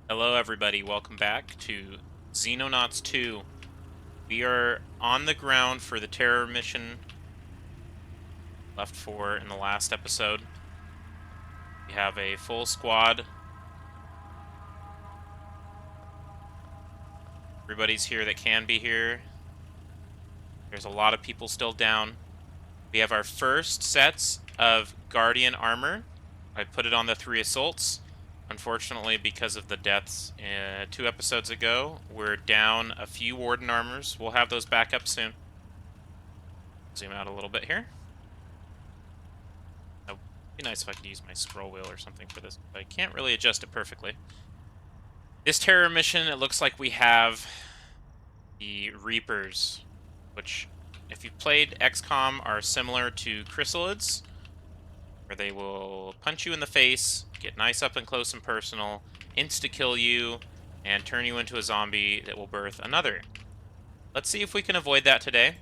Hello, everybody. Welcome back to Xenonauts 2. We are on the ground for the terror mission left for in the last episode. We have a full squad. Everybody's here that can be here. There's a lot of people still down. We have our first sets of Guardian armor. I put it on the 3 assaults. Unfortunately, because of the deaths 2 episodes ago, we're down a few Warden armors. We'll have those back up soon. Zoom out a little bit here. It'd be nice if I could use my scroll wheel or something for this, but I can't really adjust it perfectly. This terror mission, it looks like we have the Reapers, which, if you've played XCOM, are similar to chrysalids, where they will punch you in the face, get nice up and close and personal, insta-kill you, and turn you into a zombie that will birth another. Let's see if we can avoid that today.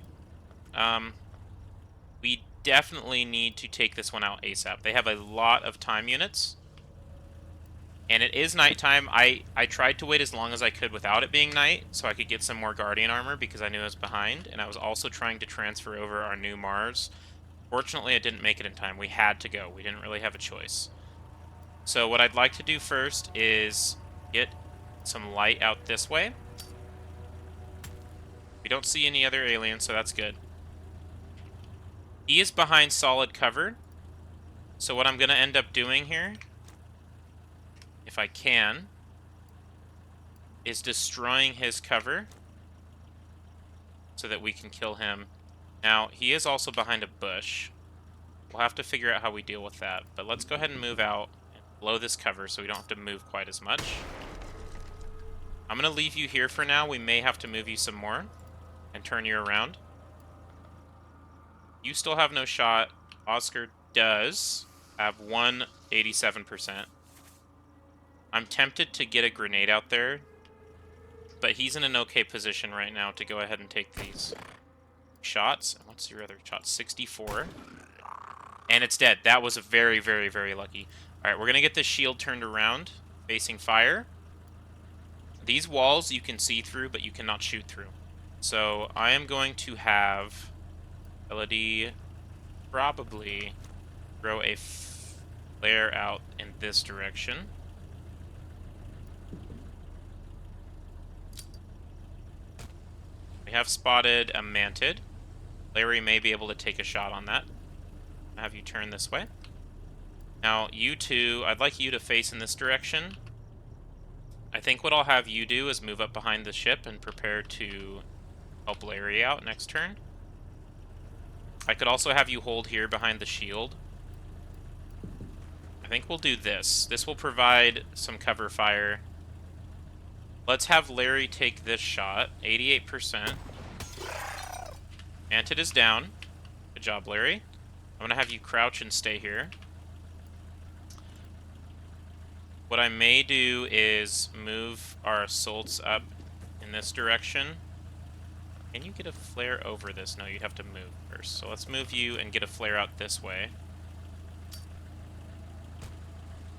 We definitely need to take this one out ASAP. They have a lot of time units, and it is nighttime. I tried to wait as long as I could without it being night, so I could get some more Guardian armor, because I knew I was behind, and I was also trying to transfer over our new Mars. Fortunately, I didn't make it in time. We had to go. We didn't really have a choice. So what I'd like to do first is get some light out this way. We don't see any other aliens, so that's good. He is behind solid cover. So what I'm going to end up doing here, if I can, is destroying his cover so that we can kill him. Now, he is also behind a bush. We'll have to figure out how we deal with that. But let's go ahead and move out and blow this cover so we don't have to move quite as much. I'm going to leave you here for now. We may have to move you some more and turn you around. You still have no shot. Oscar does have 187%. I'm tempted to get a grenade out there, but he's in an okay position right now to go ahead and take these shots. What's your other shot? 64. And it's dead. That was a very, very, very lucky. Alright, we're going to get this shield turned around, facing fire. These walls you can see through, but you cannot shoot through. So I am going to have ability probably throw a flare out in this direction. We have spotted a mantid. Larry may be able to take a shot on that. I'll have you turn this way. Now, you two, I'd like you to face in this direction. I think what I'll have you do is move up behind the ship and prepare to help Larry out next turn. I could also have you hold here behind the shield. I think we'll do this. This will provide some cover fire. Let's have Larry take this shot. 88%. Mantid is down. Good job, Larry. I'm going to have you crouch and stay here. What I may do is move our assaults up in this direction. Can you get a flare over this? No, you'd have to move first. So let's move you and get a flare out this way.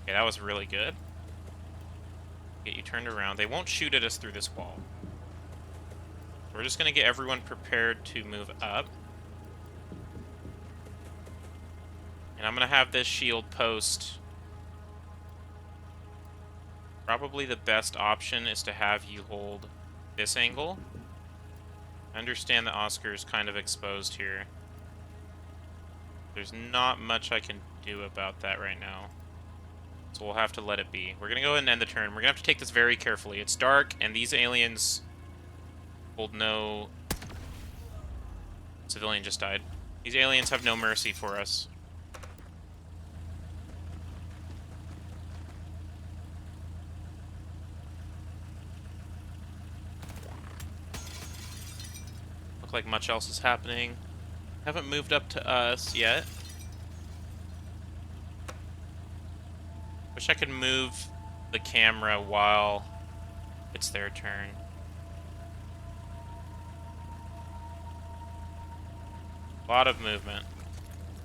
Okay, that was really good. Get you turned around. They won't shoot at us through this wall. We're just going to get everyone prepared to move up. And I'm going to have this shield post. Probably the best option is to have you hold this angle. I understand that Oscar is kind of exposed here. There's not much I can do about that right now. So we'll have to let it be. We're going to go ahead and end the turn. We're going to have to take this very carefully. It's dark, and these aliens hold no... Civilian just died. These aliens have no mercy for us. Look like much else is happening. Haven't moved up to us yet. Wish I could move the camera while it's their turn. A lot of movement.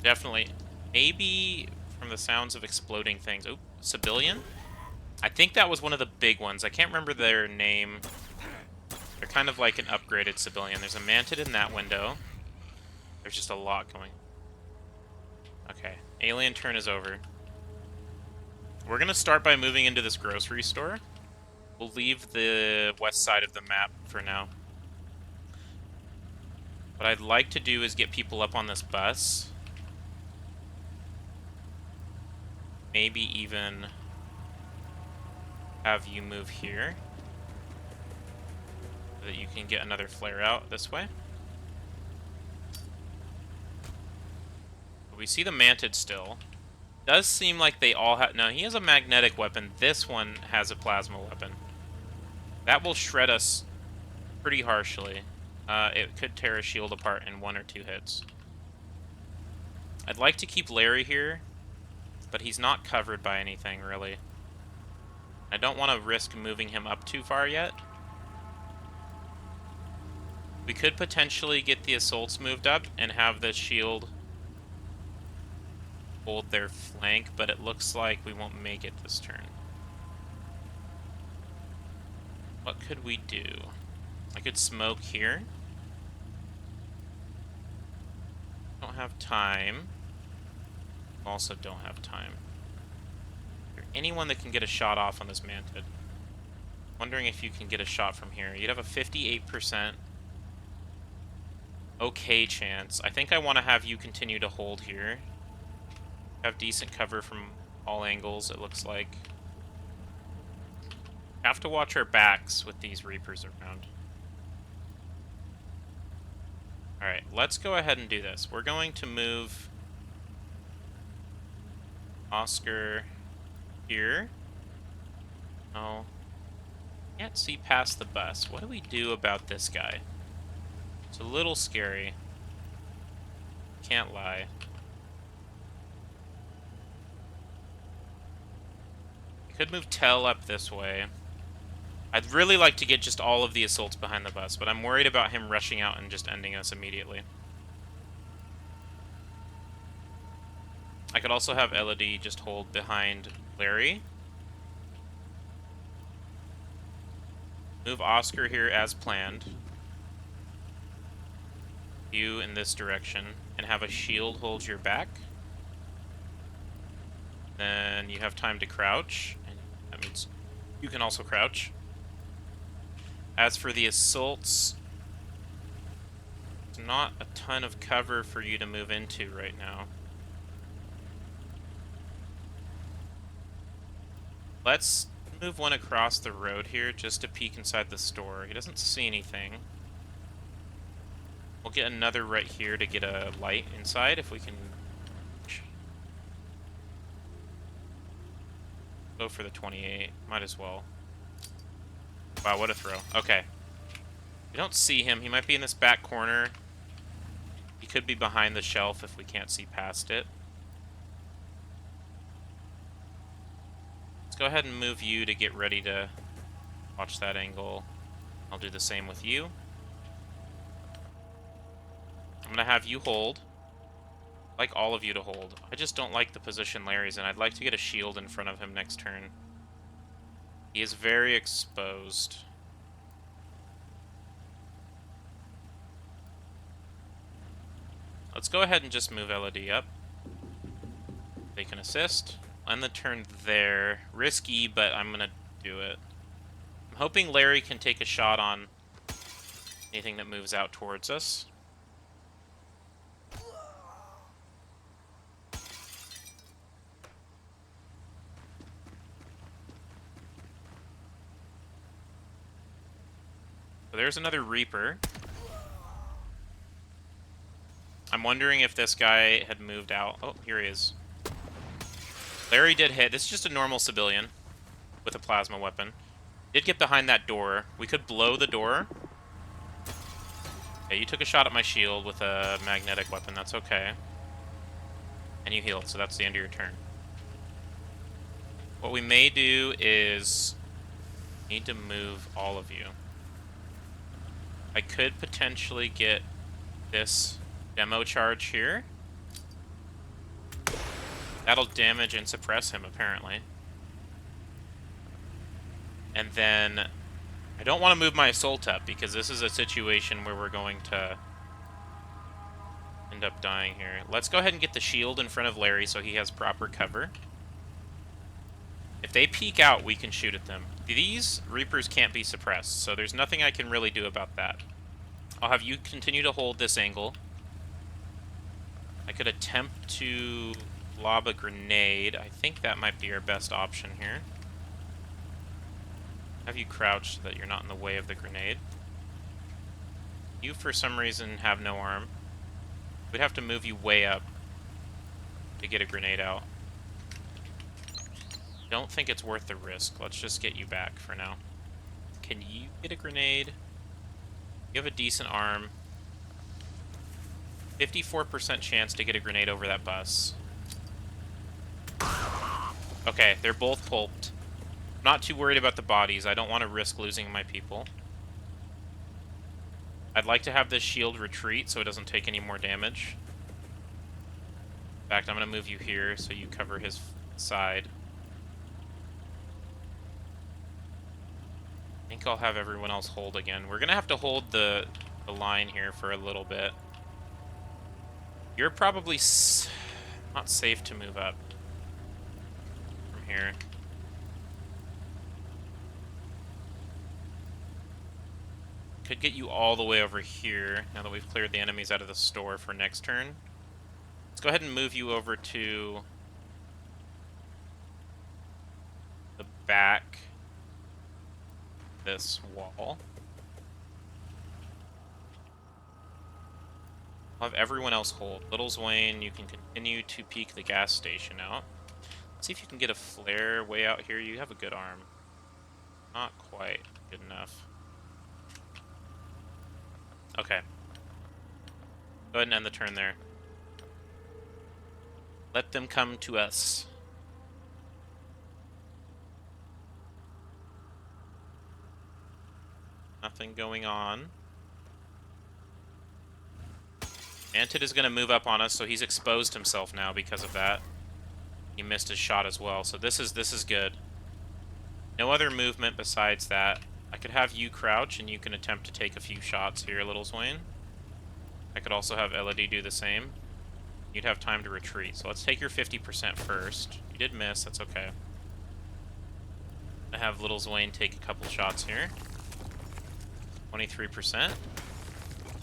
Definitely. Maybe from the sounds of exploding things. Oh, civilian? I think that was one of the big ones. I can't remember their name. They're kind of like an upgraded civilian. There's a mantid in that window. There's just a lot going. Okay, alien turn is over. We're going to start by moving into this grocery store. We'll leave the west side of the map for now. What I'd like to do is get people up on this bus. Maybe even have you move here, so that you can get another flare out this way. We see the mantid still. Does seem like they all have... No, he has a magnetic weapon. This one has a plasma weapon. That will shred us pretty harshly. It could tear a shield apart in 1 or 2 hits. I'd like to keep Larry here, but he's not covered by anything, really. I don't want to risk moving him up too far yet. We could potentially get the assaults moved up and have the shield hold their flank, but it looks like we won't make it this turn. What could we do? I could smoke here. Don't have time. Also don't have time. Is there anyone that can get a shot off on this mantid? Wondering if you can get a shot from here. You'd have a 58% okay chance. I think I want to have you continue to hold here. Have decent cover from all angles, it looks like. Have to watch our backs with these Reapers around. Alright, let's go ahead and do this. We're going to move Oscar here. Oh. Can't see past the bus. What do we do about this guy? It's a little scary. Can't lie. Could move Tell up this way. I'd really like to get just all of the assaults behind the bus, but I'm worried about him rushing out and just ending us immediately. I could also have Elodie just hold behind Larry. Move Oscar here as planned. You in this direction, and have a shield hold your back. Then you have time to crouch. That means you can also crouch. As for the assaults, there's not a ton of cover for you to move into right now. Let's move one across the road here just to peek inside the store. He doesn't see anything. We'll get another right here to get a light inside if we can. Go for the 28. Might as well. Wow, what a throw. Okay. We don't see him. He might be in this back corner. He could be behind the shelf if we can't see past it. Let's go ahead and move you to get ready to watch that angle. I'll do the same with you. I'm going to have you hold. I'd like all of you to hold. I just don't like the position Larry's in. I'd like to get a shield in front of him next turn. He is very exposed. Let's go ahead and just move Elodie up. They can assist. On the turn there. Risky, but I'm going to do it. I'm hoping Larry can take a shot on anything that moves out towards us. So there's another Reaper. I'm wondering if this guy had moved out. Oh, here he is. Larry did hit. This is just a normal civilian with a plasma weapon. Did get behind that door. We could blow the door. Okay, you took a shot at my shield with a magnetic weapon. That's okay. And you healed, so that's the end of your turn. What we may do is need to move all of you. I could potentially get this demo charge here. That'll damage and suppress him, apparently. And then I don't want to move my assault up because this is a situation where we're going to end up dying here. Let's go ahead and get the shield in front of Larry so he has proper cover. If they peek out, we can shoot at them. These Reapers can't be suppressed, so there's nothing I can really do about that. I'll have you continue to hold this angle. I could attempt to lob a grenade. I think that might be our best option here. Have you crouched so that you're not in the way of the grenade. You, for some reason, have no arm. We'd have to move you way up to get a grenade out. Don't think it's worth the risk. Let's just get you back for now. Can you get a grenade? You have a decent arm. 54% chance to get a grenade over that bus. Okay, they're both pulped. I'm not too worried about the bodies. I don't want to risk losing my people. I'd like to have this shield retreat so it doesn't take any more damage. In fact, I'm going to move you here so you cover his side. I think I'll have everyone else hold again. We're going to have to hold the line here for a little bit. You're probably not safe to move up from here. Could get you all the way over here now that we've cleared the enemies out of the store for next turn. Let's go ahead and move you over to the back of this wall. I'll have everyone else hold. Little Zwain, you can continue to peek the gas station out. Let's see if you can get a flare way out here. You have a good arm. Not quite good enough. Okay. Go ahead and end the turn there. Let them come to us. Nothing going on. Mantid is going to move up on us, so he's exposed himself now because of that. He missed his shot as well, so this is good. No other movement besides that. I could have you crouch, and you can attempt to take a few shots here, Little Zwain. I could also have Elodie do the same. You'd have time to retreat, so let's take your 50% first. You did miss, that's okay. I have Little Zwain take a couple shots here. 23%.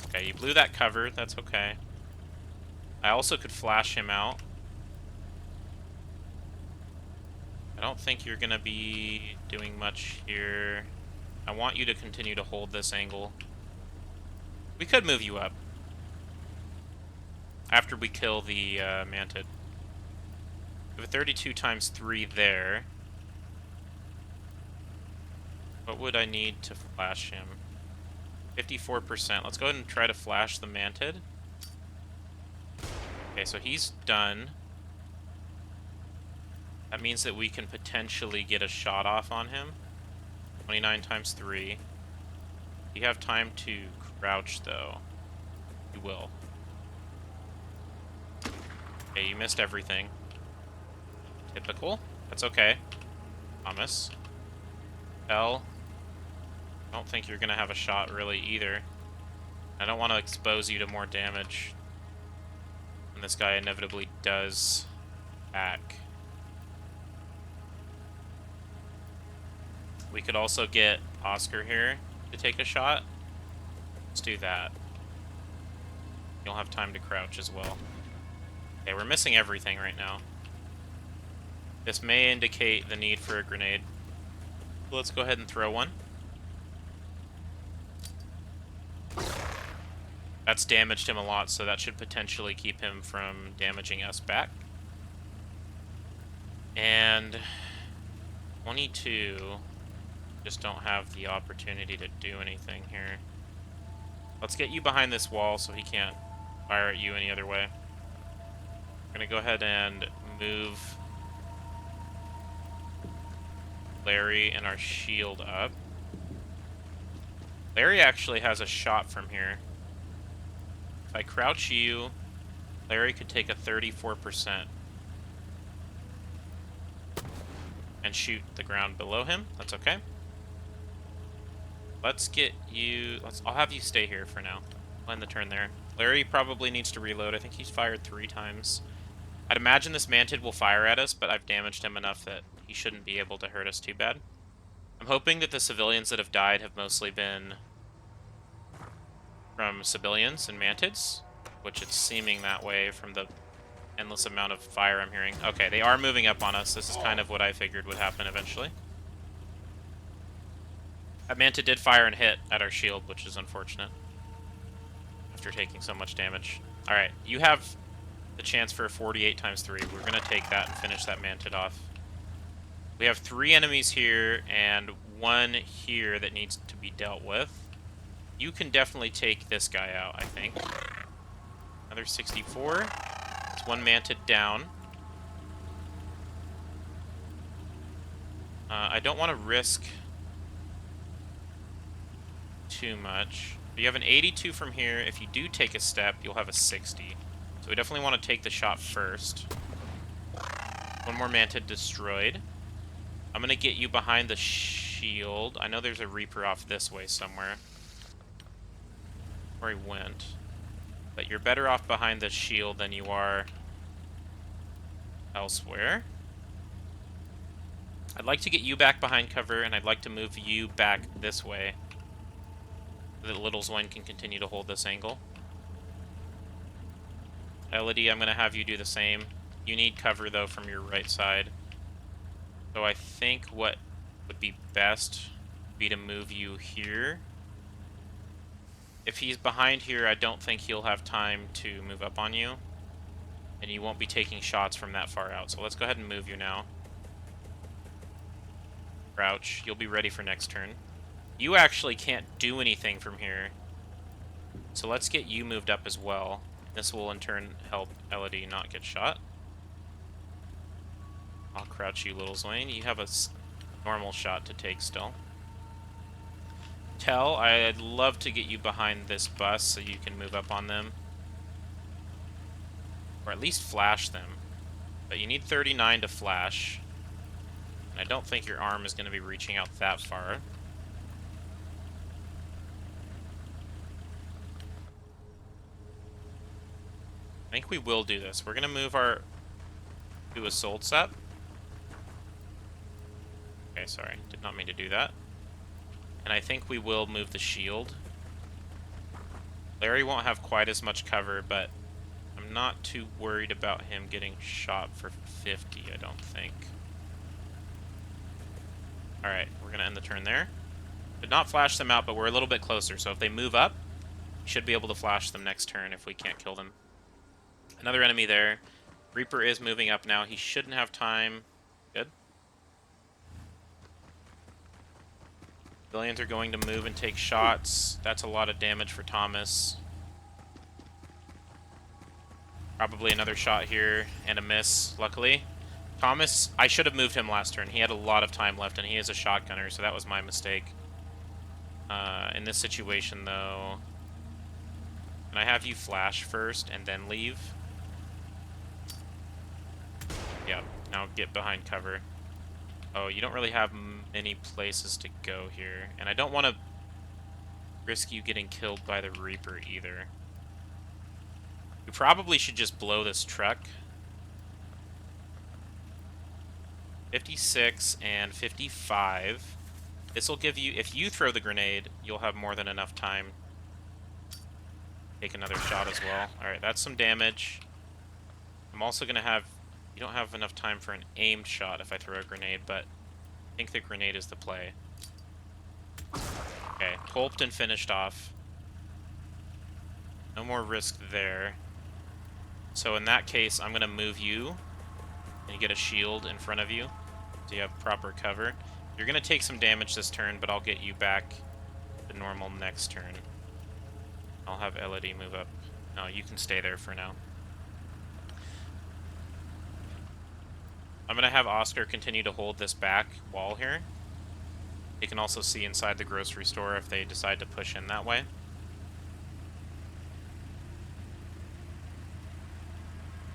Okay, you blew that cover, that's okay. I also could flash him out. I don't think you're gonna be doing much here. I want you to continue to hold this angle. We could move you up after we kill the Mantid. We have a 32 times 3 there. What would I need to flash him? 54%. Let's go ahead and try to flash the Mantid. Okay, so he's done. That means that we can potentially get a shot off on him. 29 times 3. You have time to crouch, though. You will. Okay, you missed everything. Typical. That's okay. Thomas. L. I don't think you're going to have a shot, really, either. I don't want to expose you to more damage. And this guy inevitably does back. We could also get Oscar here to take a shot. Let's do that. You'll have time to crouch as well. Okay, we're missing everything right now. This may indicate the need for a grenade. Let's go ahead and throw one. That's damaged him a lot, so that should potentially keep him from damaging us back. And 22... just don't have the opportunity to do anything here. Let's get you behind this wall so he can't fire at you any other way. We're gonna go ahead and move Larry and our shield up. Larry actually has a shot from here. If I crouch you, Larry could take a 34% and shoot the ground below him. That's okay. Let's get you... I'll have you stay here for now. I'll end the turn there. Larry probably needs to reload. I think he's fired 3 times. I'd imagine this Mantid will fire at us, but I've damaged him enough that he shouldn't be able to hurt us too bad. I'm hoping that the civilians that have died have mostly been from civilians and Mantids, which it's seeming that way from the endless amount of fire I'm hearing. Okay, they are moving up on us. This is kind of what I figured would happen eventually. That Mantid did fire and hit at our shield, which is unfortunate after taking so much damage. Alright, you have the chance for a 48 times 3. We're going to take that and finish that Mantid off. We have 3 enemies here and 1 here that needs to be dealt with. You can definitely take this guy out, I think. Another 64. It's 1 Mantid down. I don't want to risk too much. You have an 82 from here. If you do take a step, you'll have a 60. So we definitely want to take the shot first. 1 more Mantid destroyed. I'm going to get you behind the shield. I know there's a Reaper off this way somewhere. Where he went. But you're better off behind the shield than you are elsewhere. I'd like to get you back behind cover, and I'd like to move you back this way. So that Little Zoin can continue to hold this angle. Elodie, I'm going to have you do the same. You need cover, though, from your right side. So I think what would be best would be to move you here. If he's behind here, I don't think he'll have time to move up on you. And you won't be taking shots from that far out. So let's go ahead and move you now. Crouch. You'll be ready for next turn. You actually can't do anything from here. So let's get you moved up as well. This will in turn help Elodie not get shot. I'll crouch you, Little Zoin. You have a normal shot to take still. Tell, I'd love to get you behind this bus so you can move up on them. Or at least flash them. But you need 39 to flash. And I don't think your arm is going to be reaching out that far. I think we will do this. We're going to move our... do a sold set. Okay, sorry. Did not mean to do that. And I think we will move the shield. Larry won't have quite as much cover, but I'm not too worried about him getting shot for 50, I don't think. Alright, we're going to end the turn there. Did not flash them out, but we're a little bit closer, so if they move up, we should be able to flash them next turn if we can't kill them. Another enemy there. Reaper is moving up now. He shouldn't have time. Good. Civilians are going to move and take shots. That's a lot of damage for Thomas. Probably another shot here and a miss, luckily. Thomas, I should have moved him last turn. He had a lot of time left, and he is a shotgunner, so that was my mistake. In this situation, though, can I have you flash first and then leave? Yeah, now get behind cover. Oh, you don't really have many places to go here. And I don't want to risk you getting killed by the Reaper either. We probably should just blow this truck. 56 and 55. This will give you, if you throw the grenade, you'll have more than enough time. Take another shot as well. Alright, that's some damage. I'm also going to have... You don't have enough time for an aimed shot if I throw a grenade, but I think the grenade is the play. Okay, pulped and finished off. No more risk there. So in that case, I'm going to move you, and you get a shield in front of you, so you have proper cover. You're going to take some damage this turn, but I'll get you back to normal next turn. I'll have Elodie move up. No, you can stay there for now. I'm going to have Oscar continue to hold this back wall here. You can also see inside the grocery store if they decide to push in that way.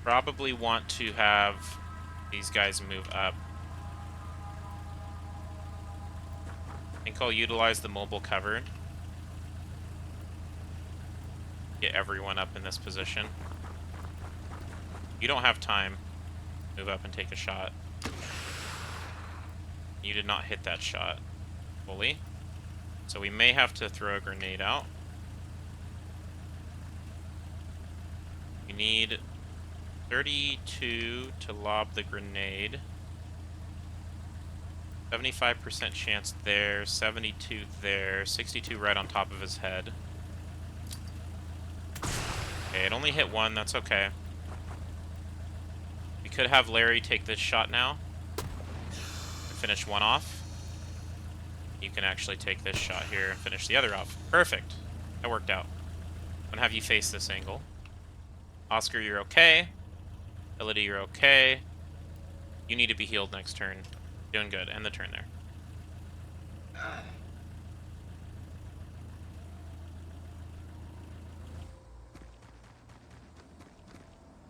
Probably want to have these guys move up. I think I'll utilize the mobile cover. Get everyone up in this position. You don't have time. Move up and take a shot. You did not hit that shot fully. So we may have to throw a grenade out. You need 32 to lob the grenade. 75% chance there, 72 there, 62 right on top of his head. Okay, it only hit one, that's okay. We could have Larry take this shot now. And finish one off. You can actually take this shot here and finish the other off. Perfect. That worked out. I'm gonna have you face this angle. Oscar, you're okay. Ability, you're okay. You need to be healed next turn. Doing good. End the turn there.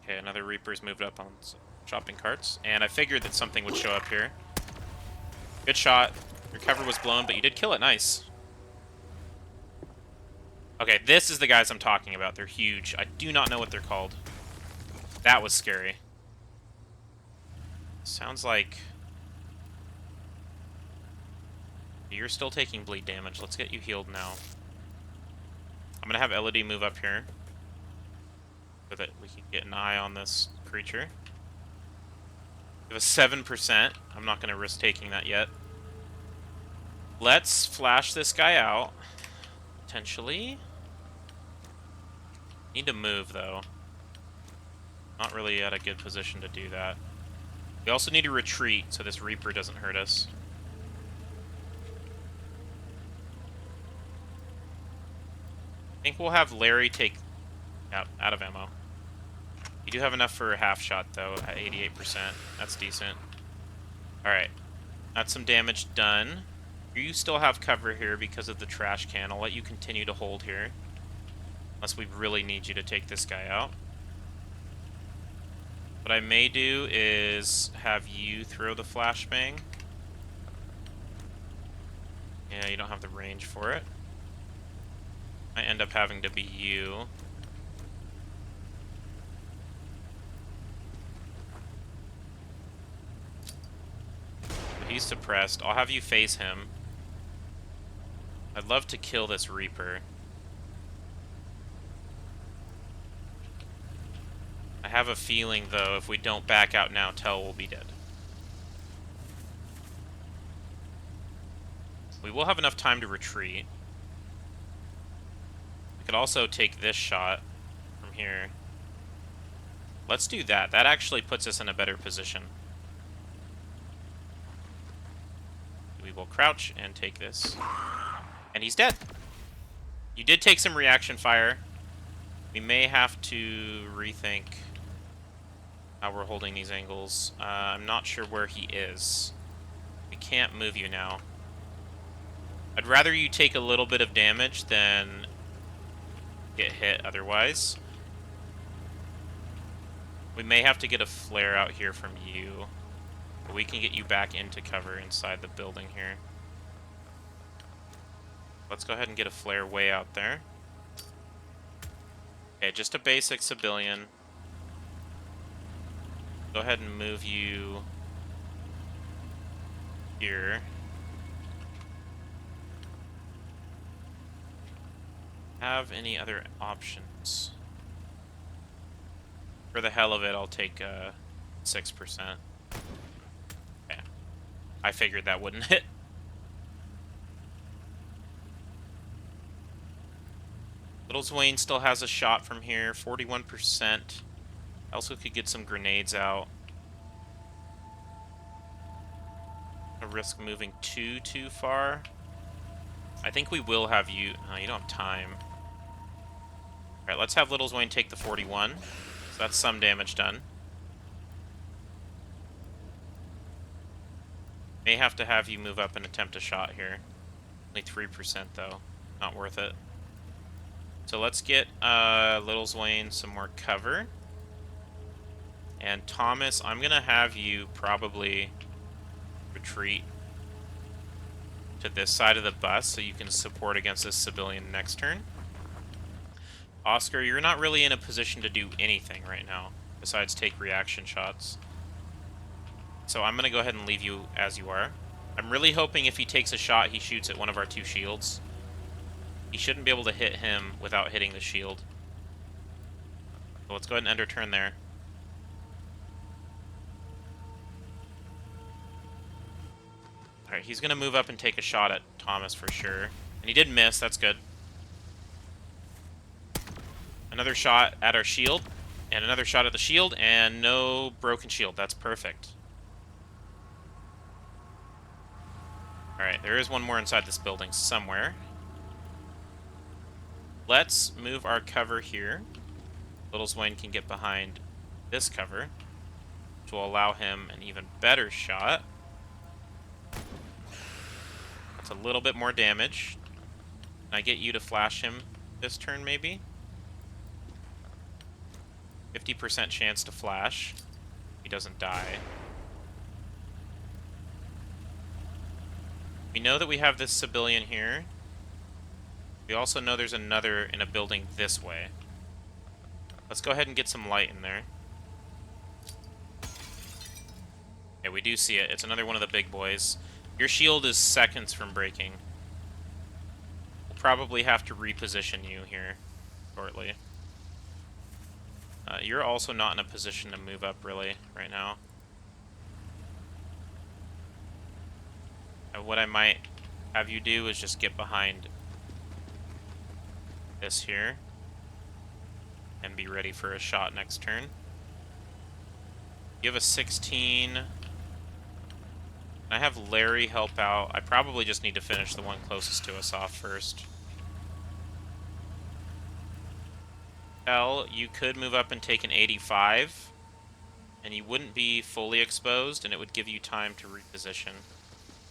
Okay, another Reaper's moved up on shopping carts. And I figured that something would show up here. Good shot. Your cover was blown, but you did kill it. Nice. Okay, this is the guys I'm talking about. They're huge. I do not know what they're called. That was scary. Sounds like... You're still taking bleed damage. Let's get you healed now. I'm going to have Elodie move up here so that we can get an eye on this creature. We have a 7%. I'm not going to risk taking that yet. Let's flash this guy out. Potentially. Need to move, though. Not really at a good position to do that. We also need to retreat so this Reaper doesn't hurt us. I think we'll have Larry take... Yep, out of ammo. You do have enough for a half shot, though, at 88%. That's decent. Alright. That's some damage done. You still have cover here because of the trash can. I'll let you continue to hold here. Unless we really need you to take this guy out. What I may do is have you throw the flashbang. Yeah, you don't have the range for it. I end up having to be you. But he's suppressed. I'll have you face him. I'd love to kill this Reaper. I have a feeling, though, if we don't back out now, Tell will be dead. We will have enough time to retreat. We could also take this shot from here. Let's do that. That actually puts us in a better position. We will crouch and take this. And he's dead. You did take some reaction fire. We may have to rethink how we're holding these angles. I'm not sure where he is. We can't move you now. I'd rather you take a little bit of damage than get hit otherwise. We may have to get a flare out here from you. But we can get you back into cover inside the building here. Let's go ahead and get a flare way out there. Okay, just a basic civilian. Go ahead and move you here. Have any other options? For the hell of it, I'll take 6%. Okay. I figured that wouldn't hit. Little Zwain still has a shot from here, 41%. Also could get some grenades out. A risk moving too far. I think we will have you... Oh, you don't have time. Alright, let's have Little Zwain take the 41. So that's some damage done. May have to have you move up and attempt a shot here. Only 3% though. Not worth it. So let's get Little Zwain some more cover. And Thomas, I'm going to have you probably retreat to this side of the bus so you can support against this civilian next turn. Oscar, you're not really in a position to do anything right now besides take reaction shots. So I'm going to go ahead and leave you as you are. I'm really hoping if he takes a shot, he shoots at one of our 2 shields. He shouldn't be able to hit him without hitting the shield. So let's go ahead and end our turn there. Alright, he's going to move up and take a shot at Thomas for sure. And he did miss, that's good. Another shot at our shield. And another shot at the shield, and no broken shield. That's perfect. Alright, there is one more inside this building somewhere. Let's move our cover here. Little Swain can get behind this cover, which will allow him an even better shot. That's a little bit more damage. Can I get you to flash him this turn, maybe? 50% chance to flash. He doesn't die. We know that we have this civilian here. We also know there's another in a building this way. Let's go ahead and get some light in there. Yeah, we do see it. It's another one of the big boys. Your shield is seconds from breaking. We'll probably have to reposition you here shortly. You're also not in a position to move up, really, right now. What I might have you do is just get behind this here and be ready for a shot next turn. You have a 16. I have Larry help out. I probably just need to finish the one closest to us off first. L, you could move up and take an 85, and you wouldn't be fully exposed, and it would give you time to reposition.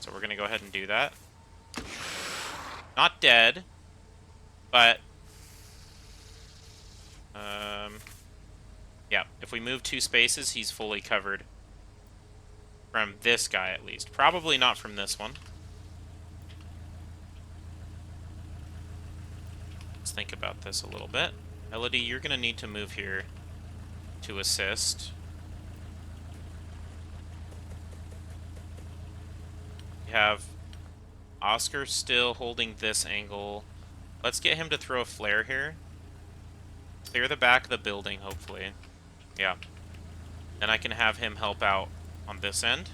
So we're going to go ahead and do that. Not dead, but yeah, if we move 2 spaces, he's fully covered. From this guy, at least. Probably not from this one. Let's think about this a little bit. Elodie, you're going to need to move here to assist. We have Oscar still holding this angle. Let's get him to throw a flare here. Clear the back of the building, hopefully. Yeah. Then I can have him help out on this end.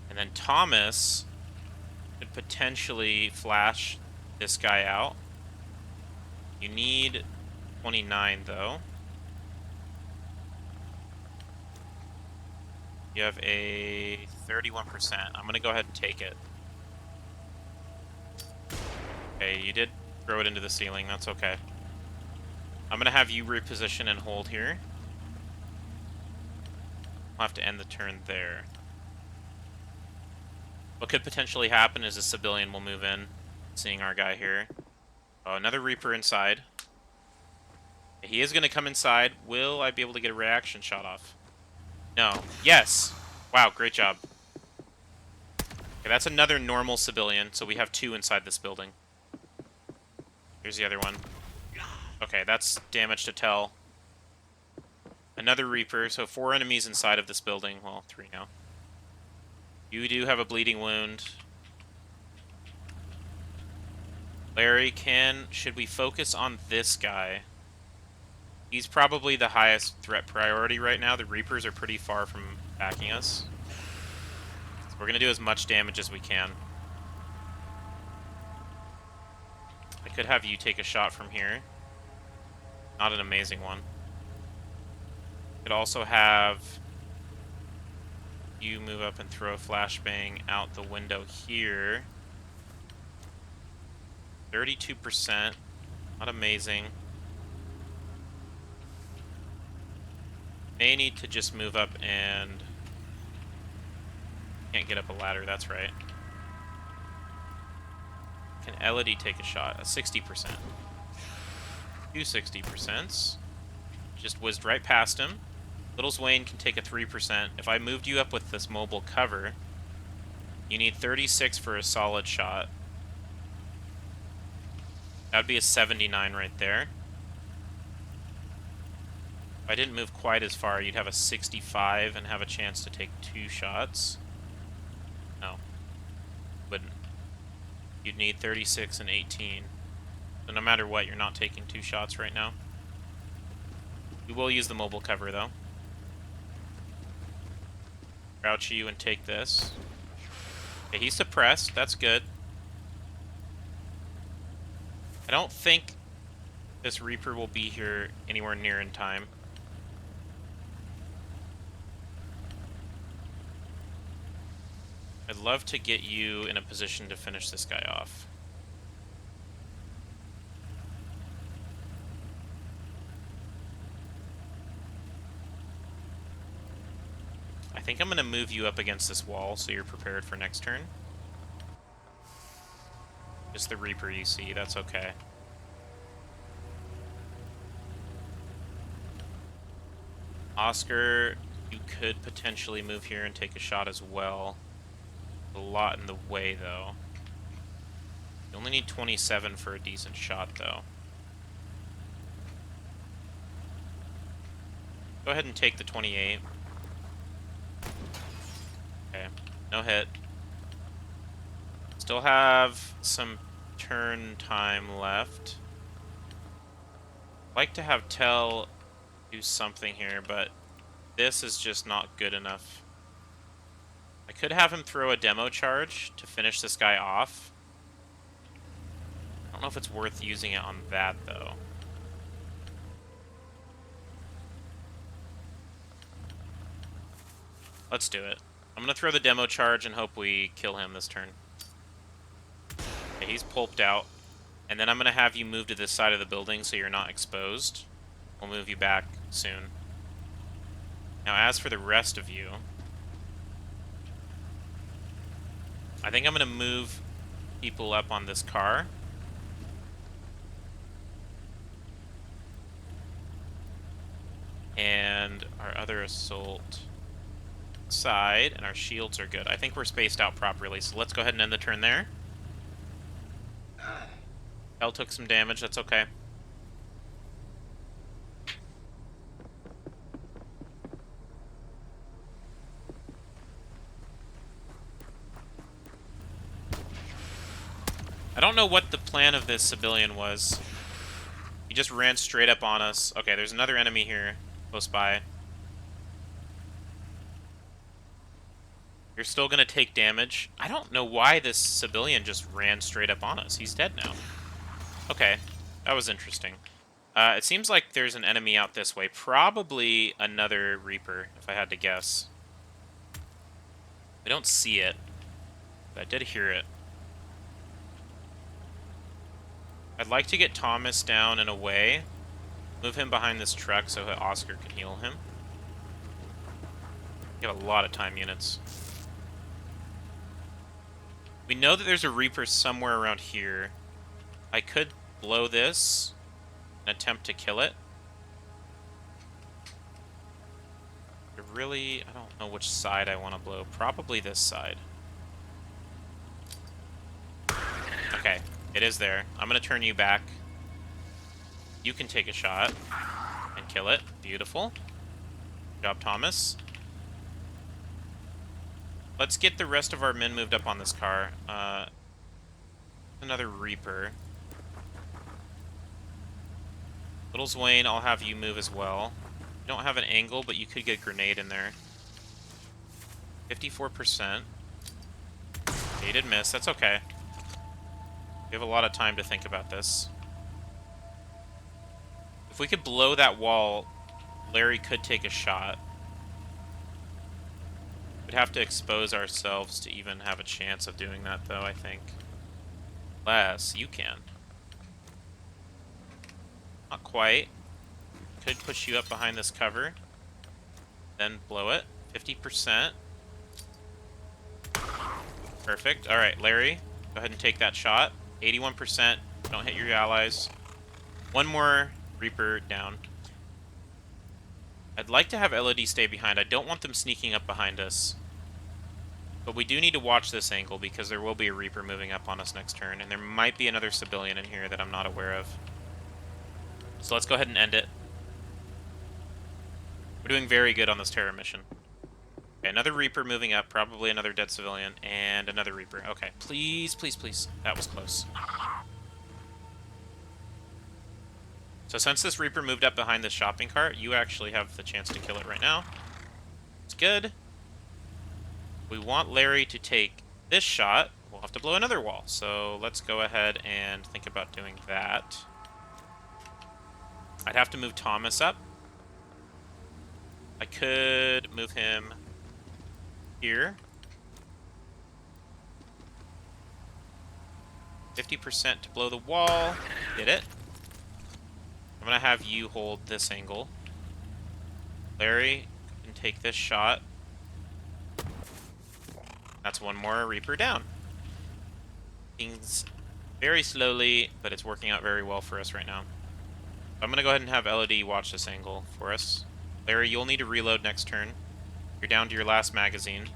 And then Thomas could potentially flash this guy out. You need 29, though. You have a 31%. I'm going to go ahead and take it. Okay, you did throw it into the ceiling. That's okay. I'm going to have you reposition and hold here. I'll have to end the turn there. What could potentially happen is a civilian will move in, seeing our guy here. Oh, another Reaper inside. He is going to come inside. Will I be able to get a reaction shot off? No. Yes! Wow, great job. Okay, that's another normal civilian, so we have 2 inside this building. Here's the other one. Okay, that's damage to tell. Another Reaper, so 4 enemies inside of this building. Well, 3 now. You do have a bleeding wound. Larry, should we focus on this guy? He's probably the highest threat priority right now. The Reapers are pretty far from backing us. So we're going to do as much damage as we can. I could have you take a shot from here. Not an amazing one. Could also have you move up and throw a flashbang out the window here. 32%. Not amazing. May need to just move up and... Can't get up a ladder, that's right. Can Elodie take a shot? A 60%. 2 60%. Just whizzed right past him. Little Swain can take a 3%. If I moved you up with this mobile cover, You need 36 for a solid shot. That'd be a 79 right there. If I didn't move quite as far, you'd have a 65 and have a chance to take 2 shots. No. Wouldn't. You'd need 36 and 18. So no matter what, you're not taking 2 shots right now. We will use the mobile cover, though. Crouch you and take this. Okay, he's suppressed. That's good. I don't think this Reaper will be here anywhere near in time. I'd love to get you in a position to finish this guy off. I think I'm going to move you up against this wall so you're prepared for next turn. Just the Reaper you see, that's okay. Oscar, you could potentially move here and take a shot as well. A lot in the way, though. You only need 27 for a decent shot, though. Go ahead and take the 28. Okay, no hit. Still have some turn time left. I'd like to have Tell do something here, but this is just not good enough. I could have him throw a demo charge to finish this guy off. I don't know if it's worth using it on that, though. Let's do it. I'm going to throw the demo charge and hope we kill him this turn. Okay, he's pulped out. And then I'm going to have you move to this side of the building so you're not exposed. We'll move you back soon. Now, as for the rest of you, I think I'm going to move people up on this car. And our other assault side, and our shields are good. I think we're spaced out properly, so let's go ahead and end the turn there. L took some damage, that's okay. I don't know what the plan of this civilian was. He just ran straight up on us. Okay, there's another enemy here, close by. You're still gonna take damage. I don't know why this civilian just ran straight up on us. He's dead now. Okay, that was interesting. It seems like there's an enemy out this way. Probably another Reaper, if I had to guess. I don't see it, but I did hear it. I'd like to get Thomas down and away. Move him behind this truck so Oscar can heal him. We have a lot of time units. We know that there's a Reaper somewhere around here. I could blow this and attempt to kill it. I don't know which side I want to blow. Probably this side. Okay, it is there. I'm going to turn you back. You can take a shot and kill it. Beautiful. Good job, Thomas. Let's get the rest of our men moved up on this car. Another Reaper. Little Zwain, I'll have you move as well. You don't have an angle, but you could get a grenade in there. 54%. He did miss. That's okay. We have a lot of time to think about this. If we could blow that wall, Larry could take a shot. We'd have to expose ourselves to even have a chance of doing that, though, I think. Unless you can. Not quite. Could push you up behind this cover. Then blow it. 50%. Perfect. Alright, Larry, go ahead and take that shot. 81%. Don't hit your allies. One more Reaper down. I'd like to have LED stay behind. I don't want them sneaking up behind us. But we do need to watch this angle because there will be a Reaper moving up on us next turn, and there might be another civilian in here that I'm not aware of. So let's go ahead and end it. We're doing very good on this terror mission. Okay, another Reaper moving up, probably another dead civilian, and another Reaper. Okay, please, please, please. That was close. So since this Reaper moved up behind this shopping cart, you actually have the chance to kill it right now. It's good. We want Larry to take this shot. We'll have to blow another wall. So let's go ahead and think about doing that. I'd have to move Thomas up. I could move him here. 50% to blow the wall. Did it. I'm going to have you hold this angle. Larry can take this shot. That's one more Reaper down. Things very slowly, but it's working out very well for us right now. I'm going to go ahead and have LOD watch this angle for us. Larry, you'll need to reload next turn. You're down to your last magazine.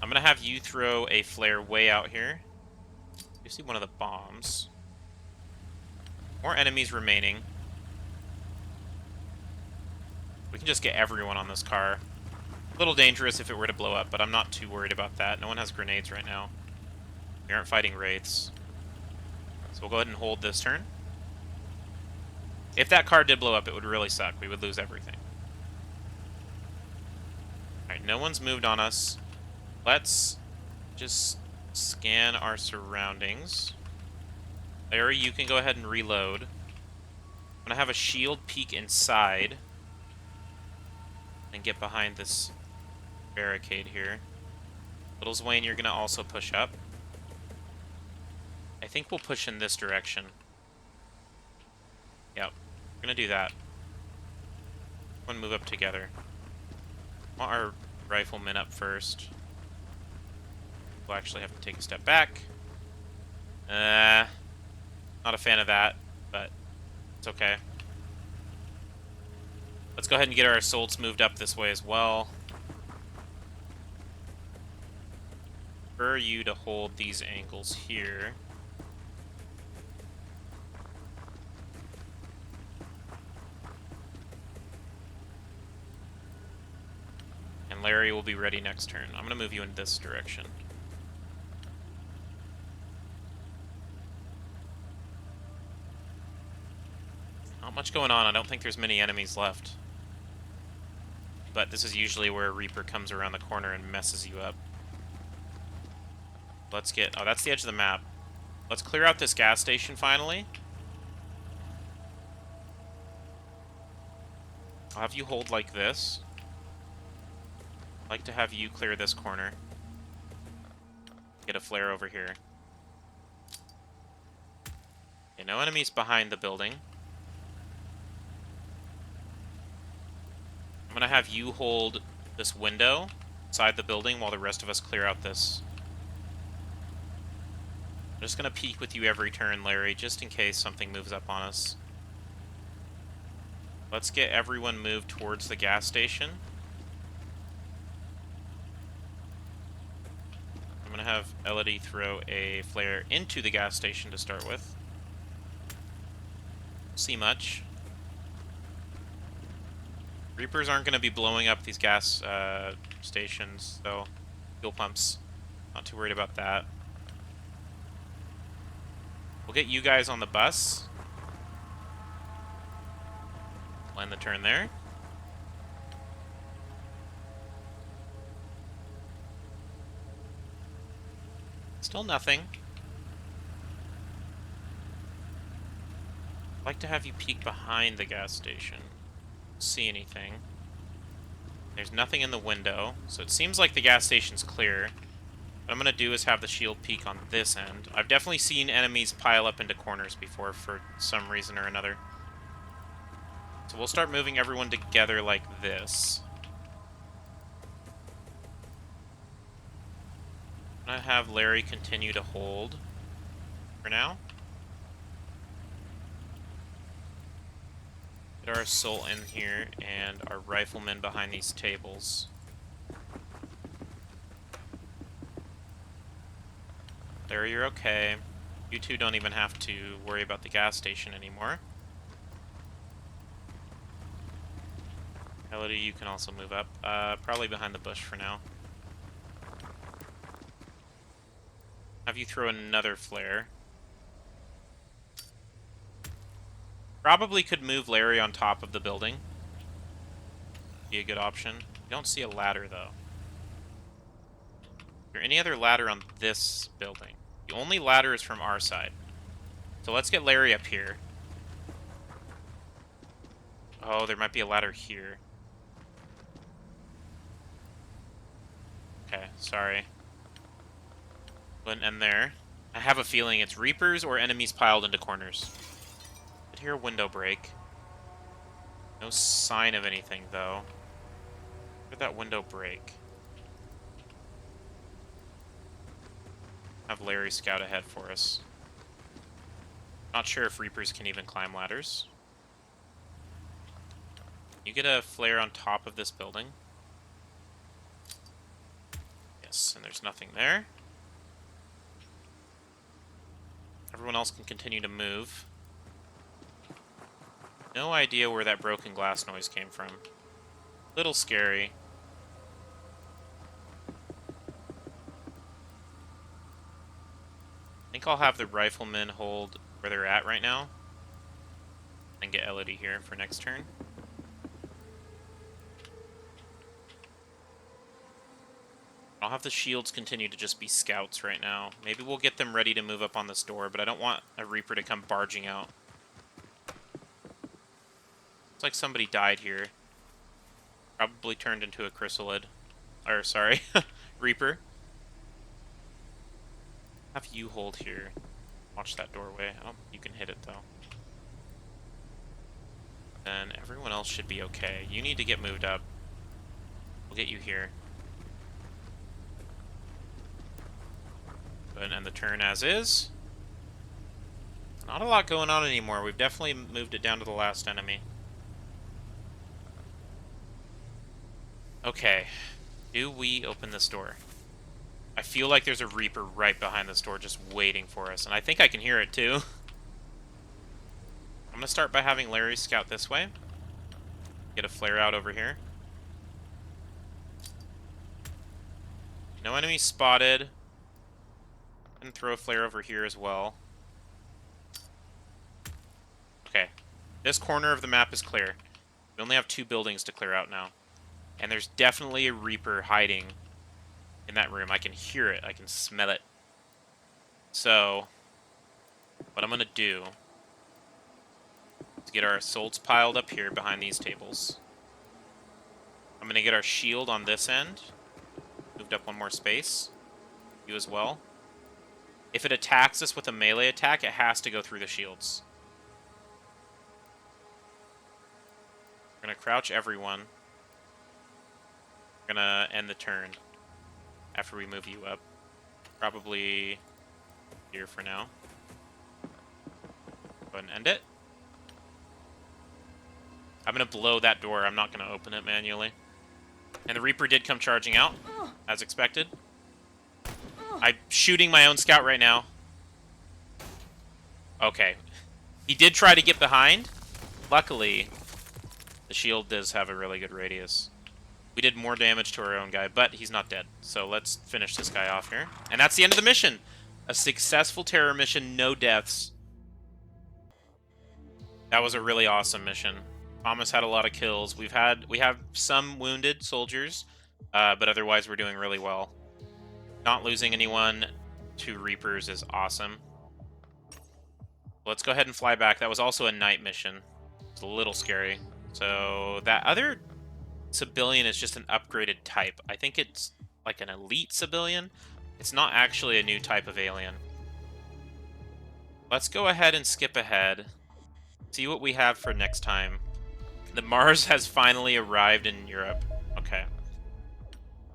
I'm going to have you throw a flare way out here. You see one of the bombs. More enemies remaining. We can just get everyone on this car. A little dangerous if it were to blow up, but I'm not too worried about that. No one has grenades right now. We aren't fighting wraiths. So we'll go ahead and hold this turn. If that car did blow up, it would really suck. We would lose everything. Alright, no one's moved on us. Let's just scan our surroundings. Larry, you can go ahead and reload. I'm going to have a shield peek inside and get behind this barricade here. Little Zwain, you're going to also push up. I think we'll push in this direction. Yep, we're going to do that. We'll move up together. Want our riflemen up first. We'll actually have to take a step back. Not a fan of that, but it's okay. Let's go ahead and get our assaults moved up this way as well. For you to hold these angles here. And Larry will be ready next turn. I'm going to move you in this direction. Not much going on. I don't think there's many enemies left. But this is usually where a Reaper comes around the corner and messes you up. Let's get... Oh, that's the edge of the map. Let's clear out this gas station finally. I'll have you hold like this. I'd like to have you clear this corner. Get a flare over here. Okay, no enemies behind the building. I'm going to have you hold this window inside the building while the rest of us clear out this. I'm just going to peek with you every turn, Larry, just in case something moves up on us. Let's get everyone moved towards the gas station. I'm going to have Elodie throw a flare into the gas station to start with. See much. Reapers aren't going to be blowing up these gas stations, so fuel pumps. Not too worried about that. We'll get you guys on the bus. End the turn there. Still nothing. I'd like to have you peek behind the gas station. See anything. There's nothing in the window, so it seems like the gas station's clear. What I'm going to do is have the shield peek on this end. I've definitely seen enemies pile up into corners before for some reason or another. So we'll start moving everyone together like this. I'm going to have Larry continue to hold for now. Get our assault in here and our riflemen behind these tables. Larry, you're okay. You two don't even have to worry about the gas station anymore. Elodie, you can also move up. Probably behind the bush for now. Have you throw another flare. Probably could move Larry on top of the building. Be a good option. You don't see a ladder, though. Is there any other ladder on this building? The only ladder is from our side. So let's get Larry up here. Oh, there might be a ladder here. Okay, sorry. Wouldn't end there. I have a feeling it's Reapers or enemies piled into corners. Did hear a window break. No sign of anything, though. Where'd that window break? Have Larry scout ahead for us. Not sure if Reapers can even climb ladders. You get a flare on top of this building. Yes, and there's nothing there. Everyone else can continue to move. No idea where that broken glass noise came from. Little scary. I think I'll have the riflemen hold where they're at right now. And get Elodie here for next turn. I'll have the shields continue to just be scouts right now. Maybe we'll get them ready to move up on this door, but I don't want a Reaper to come barging out. Looks like somebody died here. Probably turned into a chrysalid. Or, sorry, Reaper. Have you hold here. Watch that doorway. I don't think you can hit it, though. And everyone else should be okay. You need to get moved up. We'll get you here. Go ahead and end the turn as is. Not a lot going on anymore. We've definitely moved it down to the last enemy. Okay. Do we open this door? I feel like there's a Reaper right behind this door just waiting for us. And I think I can hear it too. I'm going to start by having Larry scout this way. Get a flare out over here. No enemies spotted. And throw a flare over here as well. Okay. This corner of the map is clear. We only have 2 buildings to clear out now. And there's definitely a Reaper hiding in that room. I can hear it. I can smell it. So, what I'm going to do is get our assaults piled up here behind these tables. I'm going to get our shield on this end. Moved up one more space. You as well. If it attacks us with a melee attack, it has to go through the shields. We're going to crouch everyone. We're going to end the turn after we move you up. Probably here for now. Go ahead and end it. I'm going to blow that door. I'm not going to open it manually. And the Reaper did come charging out, as expected. I'm shooting my own scout right now. Okay. He did try to get behind. Luckily, the shield does have a really good radius. We did more damage to our own guy, but he's not dead. So let's finish this guy off here. And that's the end of the mission. A successful terror mission, no deaths. That was a really awesome mission. Thomas had a lot of kills. We have some wounded soldiers, but otherwise we're doing really well. Not losing anyone to Reapers is awesome. Let's go ahead and fly back. That was also a night mission. It's a little scary. So that other civilian is just an upgraded type. I think it's like an elite civilian. It's not actually a new type of alien. Let's go ahead and skip ahead. See what we have for next time. The Mars has finally arrived in Europe. Okay.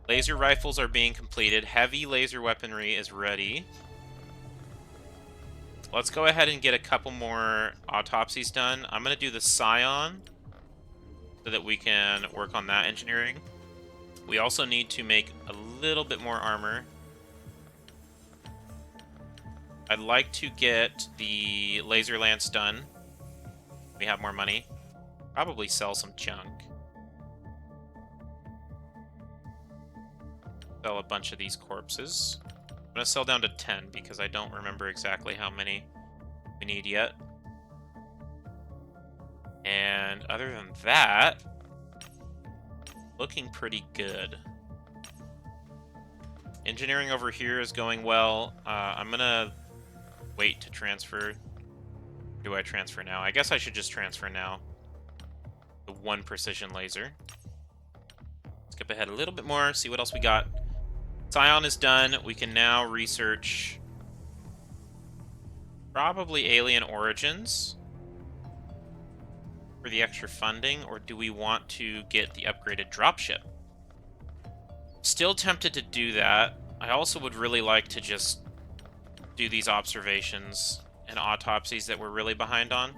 Laser rifles are being completed. Heavy laser weaponry is ready. Let's go ahead and get a couple more autopsies done. I'm going to do the Scion so that we can work on that engineering. We also need to make a little bit more armor. I'd like to get the laser lance done. We have more money. Probably sell some junk. Sell a bunch of these corpses. I'm gonna sell down to 10 because I don't remember exactly how many we need yet. And other than that, looking pretty good. Engineering over here is going well. I'm gonna wait to transfer. Do I transfer now? I guess I should just transfer now. The 1 precision laser. Skip ahead a little bit more, see what else we got. Scion is done. We can now research probably alien origins for the extra funding, or do we want to get the upgraded dropship? Still tempted to do that. I also would really like to just do these observations and autopsies that we're really behind on.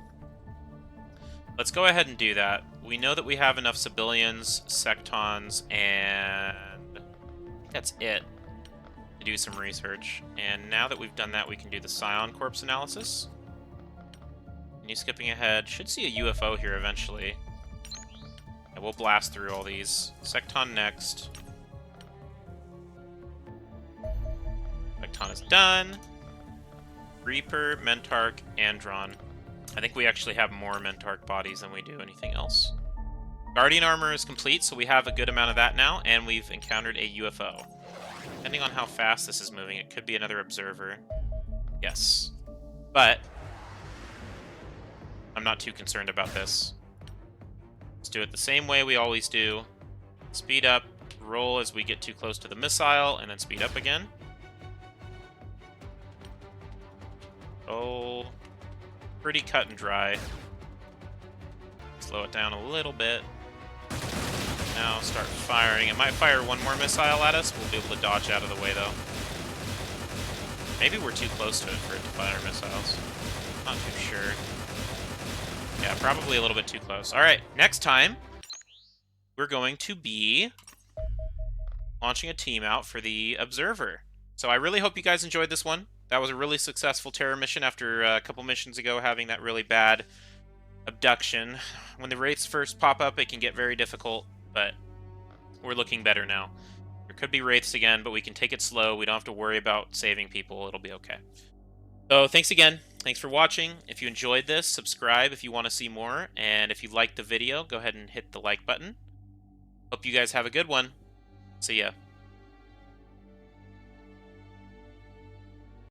Let's go ahead and do that. We know that we have enough civilians, sectons, and I think that's it to do some research. And now that we've done that, we can do the Scion corpse analysis. Continue skipping ahead. Should see a UFO here eventually. And we'll blast through all these. Secton next. Secton is done. Reaper, Mentarch, Andron. I think we actually have more Mentarch bodies than we do anything else. Guardian armor is complete, so we have a good amount of that now, and we've encountered a UFO. Depending on how fast this is moving, it could be another observer. Yes. But I'm not too concerned about this. Let's do it the same way we always do. Speed up, roll as we get too close to the missile, and then speed up again. Oh, pretty cut and dry. Slow it down a little bit. Now start firing. It might fire one more missile at us. We'll be able to dodge out of the way, though. Maybe we're too close to it for it to fire missiles. Not too sure. Yeah, probably a little bit too close. All right, next time, we're going to be launching a team out for the Observer. So I really hope you guys enjoyed this one. That was a really successful terror mission after a couple missions ago having that really bad abduction. When the wraiths first pop up, it can get very difficult, but we're looking better now. There could be wraiths again, but we can take it slow. We don't have to worry about saving people. It'll be okay. So thanks again. Thanks for watching. If you enjoyed this, subscribe if you want to see more. And if you liked the video, go ahead and hit the like button. Hope you guys have a good one. See ya.